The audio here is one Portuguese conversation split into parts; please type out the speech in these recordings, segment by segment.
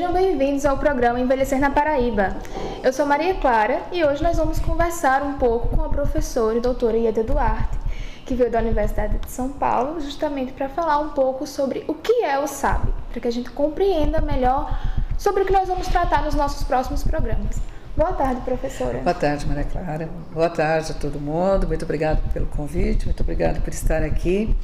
Sejam bem-vindos ao programa Envelhecer na Paraíba. Eu sou Maria Clara e hoje nós vamos conversar um pouco com a professora e doutora Ieda Duarte, que veio da Universidade de São Paulo justamente para falar um pouco sobre o que é o SAB, para que a gente compreenda melhor sobre o que nós vamos tratar nos nossos próximos programas. Boa tarde, professora. Boa tarde, Maria Clara. Boa tarde a todo mundo. Muito obrigada pelo convite, muito obrigada por estar aqui.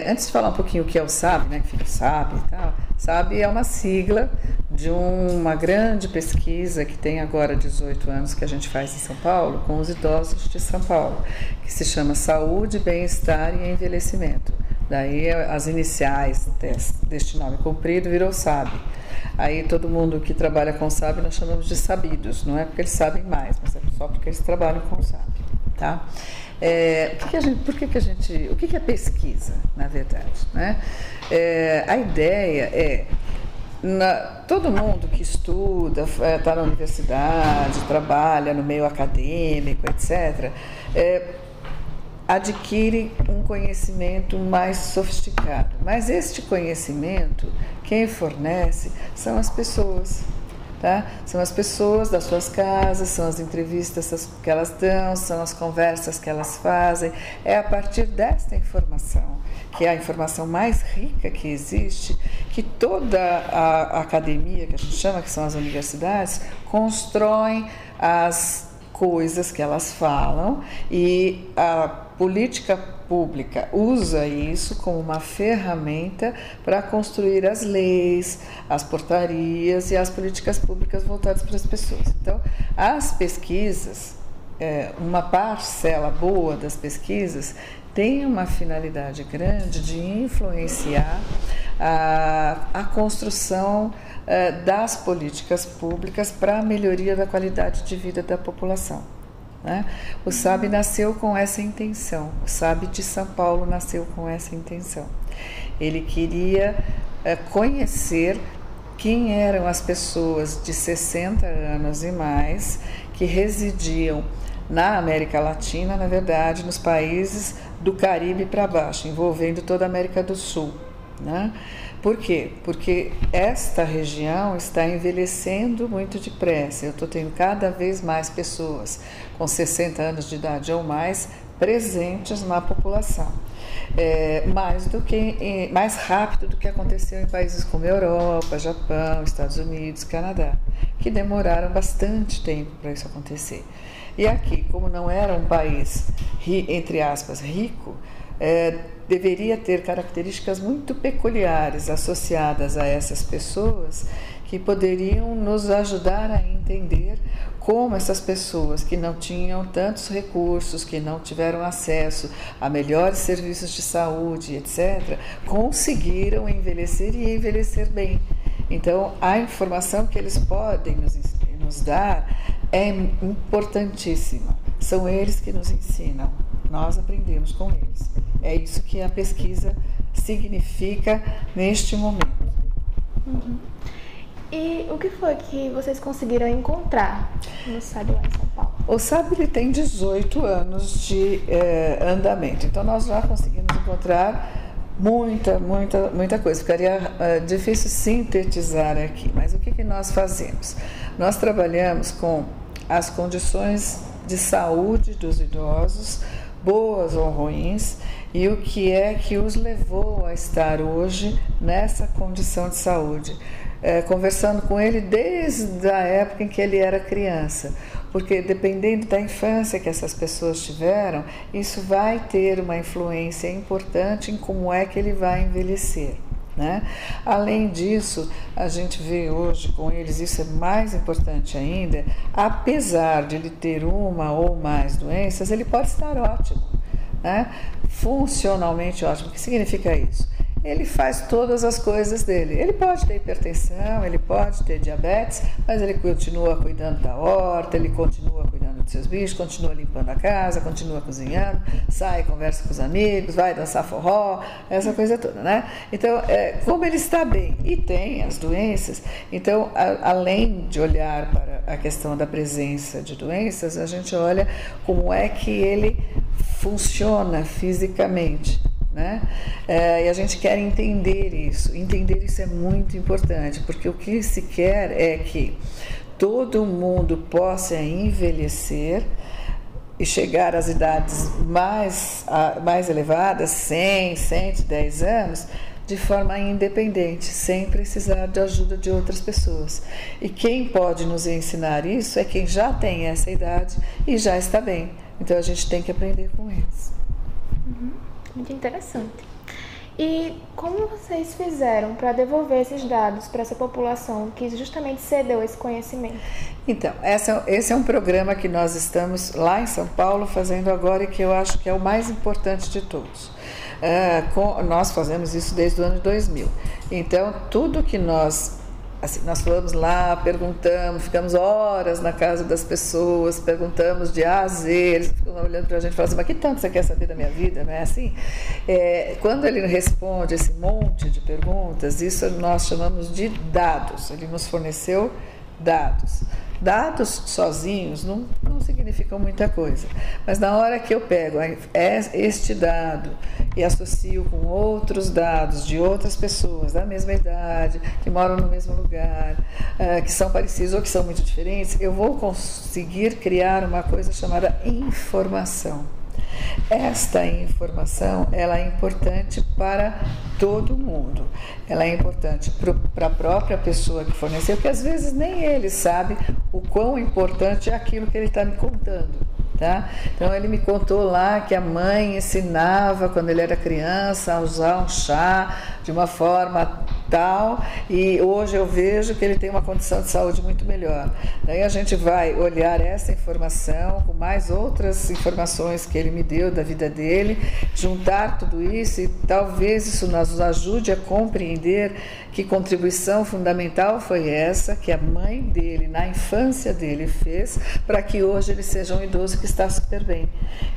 Antes de falar um pouquinho o que é o SAB, né, que fica o SAB e tal, SAB é uma sigla de uma grande pesquisa que tem agora 18 anos que a gente faz em São Paulo com os idosos de São Paulo, que se chama Saúde, Bem-Estar e Envelhecimento. Daí as iniciais deste nome comprido virou SAB. Aí todo mundo que trabalha com SAB nós chamamos de sabidos, não é porque eles sabem mais, mas é só porque eles trabalham com SAB, tá? O que é pesquisa, na verdade, né? A ideia é, todo mundo que estuda, está na universidade, trabalha no meio acadêmico, etc., adquire um conhecimento mais sofisticado. Mas este conhecimento, quem fornece são as pessoas, tá? São as pessoas das suas casas, são as entrevistas que elas dão, são as conversas que elas fazem. É a partir desta informação, que é a informação mais rica que existe, que toda a academia, que a gente chama, que são as universidades, constroem as coisas que elas falam, e a política pública usa isso como uma ferramenta para construir as leis, as portarias e as políticas públicas voltadas para as pessoas. Então, as pesquisas, uma parcela boa das pesquisas tem uma finalidade grande de influenciar a construção das políticas públicas para a melhoria da qualidade de vida da população, né? O SAB nasceu com essa intenção, o SAB de São Paulo nasceu com essa intenção. Ele queria conhecer quem eram as pessoas de 60 anos e mais que residiam na América Latina, na verdade, nos países do Caribe para baixo, envolvendo toda a América do Sul, né? Por quê? Porque esta região está envelhecendo muito depressa. Eu estou tendo cada vez mais pessoas com 60 anos de idade ou mais presentes na população. Mais rápido do que aconteceu em países como Europa, Japão, Estados Unidos, Canadá, que demoraram bastante tempo para isso acontecer. E aqui, como não era um país, entre aspas, rico, deveria ter características muito peculiares associadas a essas pessoas que poderiam nos ajudar a entender como essas pessoas que não tinham tantos recursos, que não tiveram acesso a melhores serviços de saúde, etc., conseguiram envelhecer e envelhecer bem. Então, a informação que eles podem nos dar é importantíssima. São eles que nos ensinam, nós aprendemos com eles. É isso que a pesquisa significa neste momento. Uhum. E o que foi que vocês conseguiram encontrar no SAB lá em São Paulo? O SAB ele tem 18 anos de andamento, então nós já conseguimos encontrar muita coisa. Ficaria difícil sintetizar aqui, mas o que nós fazemos? Nós trabalhamos com as condições de saúde dos idosos, boas ou ruins, e o que é que os levou a estar hoje nessa condição de saúde. Conversando com ele desde a época em que ele era criança, porque dependendo da infância que essas pessoas tiveram, isso vai ter uma influência importante em como é que ele vai envelhecer, né? Além disso, a gente vê hoje com eles, isso é mais importante ainda, apesar de ele ter uma ou mais doenças, ele pode estar ótimo, né? Funcionalmente ótimo. O que significa isso? Ele faz todas as coisas dele. Ele pode ter hipertensão, ele pode ter diabetes, mas ele continua cuidando da horta, ele continua cuidando dos seus bichos, continua limpando a casa, continua cozinhando, sai, conversa com os amigos, vai dançar forró, essa coisa toda, né? Então, como ele está bem e tem as doenças, então, além de olhar para a questão da presença de doenças, a gente olha como é que ele funciona fisicamente, né? E a gente quer entender isso é muito importante, porque o que se quer é que todo mundo possa envelhecer e chegar às idades mais elevadas, 100, 110 anos, de forma independente, sem precisar de ajuda de outras pessoas. E quem pode nos ensinar isso é quem já tem essa idade e já está bem. Então a gente tem que aprender com eles. Muito interessante. E como vocês fizeram para devolver esses dados para essa população que justamente cedeu esse conhecimento? Então, esse é um programa que nós estamos lá em São Paulo fazendo agora e que eu acho que é o mais importante de todos. Nós fazemos isso desde o ano 2000. Então, tudo que nós fomos lá, perguntamos, ficamos horas na casa das pessoas, perguntamos de A a Z, eles ficam olhando para a gente e falam assim, mas que tanto você quer saber da minha vida, não é assim? Quando ele responde esse monte de perguntas, isso nós chamamos de dados, ele nos forneceu dados. Dados sozinhos não significam muita coisa, mas na hora que eu pego este dado e associo com outros dados de outras pessoas da mesma idade, que moram no mesmo lugar, que são parecidos ou que são muito diferentes, eu vou conseguir criar uma coisa chamada informação. Esta informação, ela é importante para todo mundo. Ela é importante para a própria pessoa que forneceu, porque às vezes nem ele sabe o quão importante é aquilo que ele está me contando. Tá? Então ele me contou lá que a mãe ensinava quando ele era criança a usar um chá de uma forma tal, e hoje eu vejo que ele tem uma condição de saúde muito melhor. Daí a gente vai olhar essa informação com mais outras informações que ele me deu da vida dele, juntar tudo isso e talvez isso nos ajude a compreender que contribuição fundamental foi essa que a mãe dele, na infância dele, fez para que hoje ele seja um idoso que está super bem.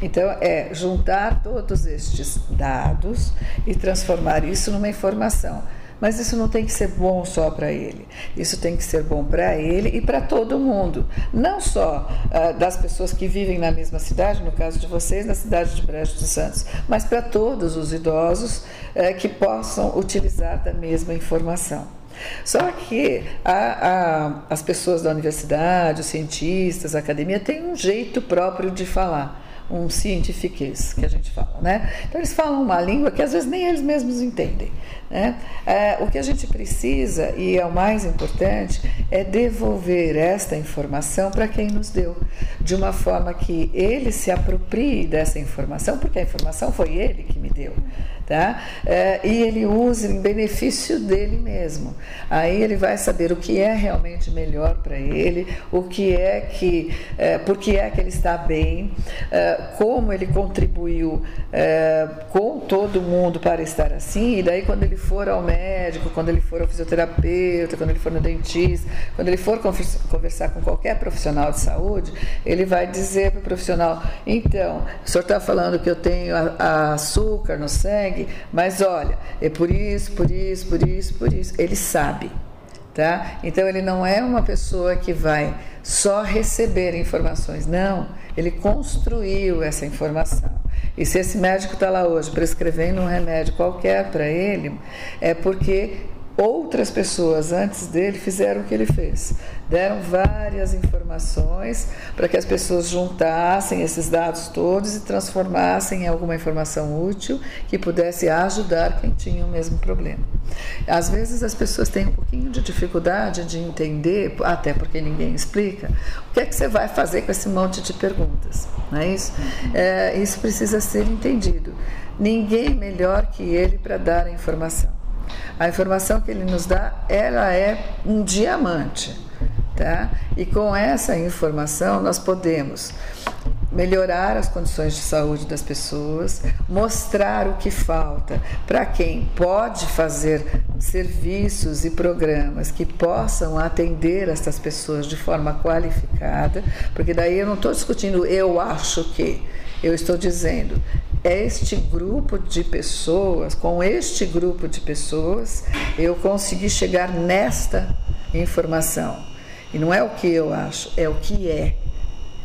Então, juntar todos estes dados e transformar isso numa informação. Mas isso não tem que ser bom só para ele, isso tem que ser bom para ele e para todo mundo, não só das pessoas que vivem na mesma cidade, no caso de vocês, na cidade de Brejo de Santos, mas para todos os idosos que possam utilizar da mesma informação. Só que as pessoas da universidade, os cientistas, a academia, têm um jeito próprio de falar. Um cientifiquez, que a gente fala, né? Então eles falam uma língua que às vezes nem eles mesmos entendem, né? O que a gente precisa, e é o mais importante, é devolver esta informação para quem nos deu, de uma forma que ele se aproprie dessa informação, porque a informação foi ele que me deu, tá? E ele use em benefício dele mesmo. Aí ele vai saber o que é realmente melhor para ele, por que é que ele está bem, como ele contribuiu com todo mundo para estar assim, e daí quando ele for ao médico, quando ele for ao fisioterapeuta, quando ele for no dentista, quando ele for conversar com qualquer profissional de saúde, ele vai dizer para o profissional, então, o senhor está falando que eu tenho açúcar no sangue, mas olha, é por isso. Ele sabe, tá? Então ele não é uma pessoa que vai só receber informações, não, ele construiu essa informação. E se esse médico está lá hoje prescrevendo um remédio qualquer para ele, é porque outras pessoas antes dele fizeram o que ele fez. Deram várias informações para que as pessoas juntassem esses dados todos e transformassem em alguma informação útil que pudesse ajudar quem tinha o mesmo problema. Às vezes as pessoas têm um pouquinho de dificuldade de entender, até porque ninguém explica, o que é que você vai fazer com esse monte de perguntas, não é isso? Isso precisa ser entendido. Ninguém melhor que ele para dar a informação. A informação que ele nos dá, ela é um diamante, tá? E com essa informação nós podemos melhorar as condições de saúde das pessoas, mostrar o que falta para quem pode fazer serviços e programas que possam atender essas pessoas de forma qualificada, porque daí eu não estou discutindo eu acho que, eu estou dizendo este grupo de pessoas, com este grupo de pessoas, eu consegui chegar nesta informação. E não é o que eu acho, é o que é.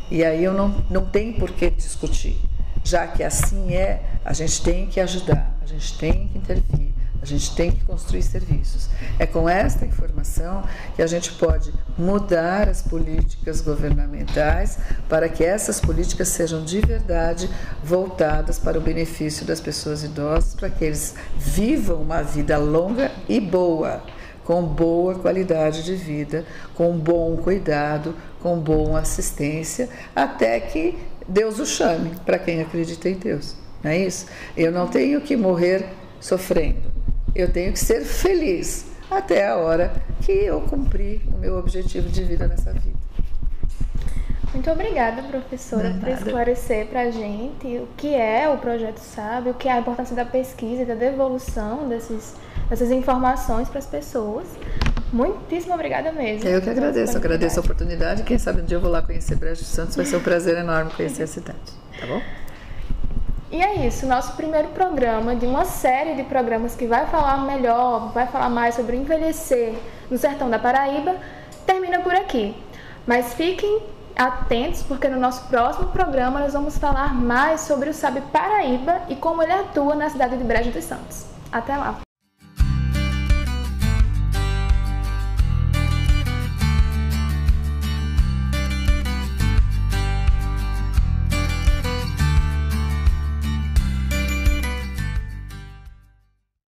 E aí eu não tenho por que discutir. Já que assim é, a gente tem que ajudar. a gente tem que intervir, a gente tem que construir serviços. É com esta informação que a gente pode mudar as políticas governamentais para que essas políticas sejam de verdade voltadas para o benefício das pessoas idosas, para que eles vivam uma vida longa e boa, com boa qualidade de vida, com bom cuidado, com boa assistência, até que Deus o chame, para quem acredita em Deus. Não é isso? Eu não tenho que morrer sofrendo. Eu tenho que ser feliz até a hora que eu cumprir o meu objetivo de vida nessa vida. Muito obrigada, professora, por esclarecer para a gente o que é o Projeto SAB, o que é a importância da pesquisa e da devolução dessas informações para as pessoas. Muitíssimo obrigada mesmo. Eu que agradeço a oportunidade. Quem sabe um dia eu vou lá conhecer Brejo Santos, vai ser um prazer enorme conhecer a cidade. Tá bom? E é isso, nosso primeiro programa de uma série de programas que vai falar mais sobre envelhecer no sertão da Paraíba, termina por aqui. Mas fiquem atentos, porque no nosso próximo programa nós vamos falar mais sobre o SAB Paraíba e como ele atua na cidade de Brejo dos Santos. Até lá!